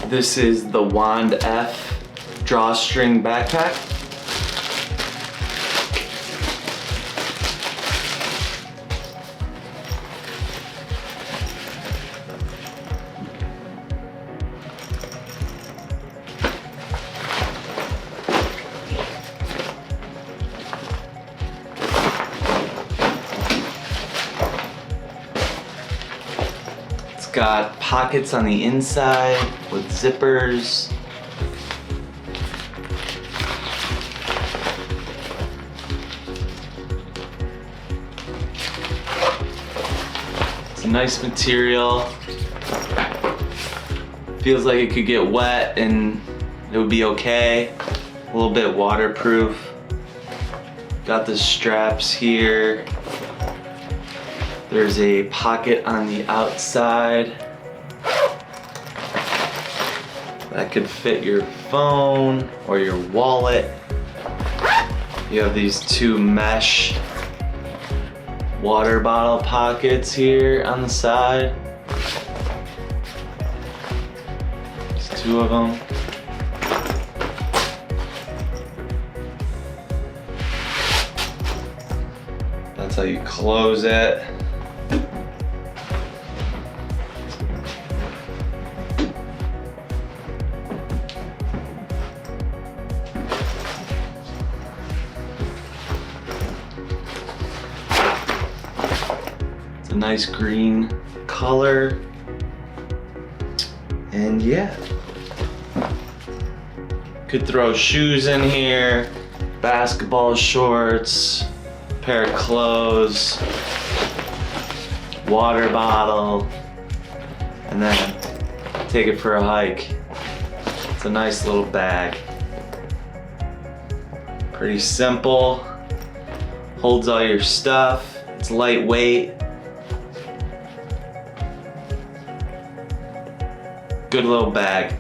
This is the WANDF Drawstring backpack. It's got pockets on the inside with zippers. It's a nice material. Feels like it could get wet and it would be okay. A little bit waterproof. Got the straps here. There's a pocket on the outside that could fit your phone or your wallet. You have these two mesh water bottle pockets here on the side. There's two of them. That's how you close it. A nice green color, and yeah, could throw shoes in here, basketball shorts, pair of clothes, water bottle, and then take it for a hike. It's a nice little bag, pretty simple, holds all your stuff, it's lightweight. Good little bag.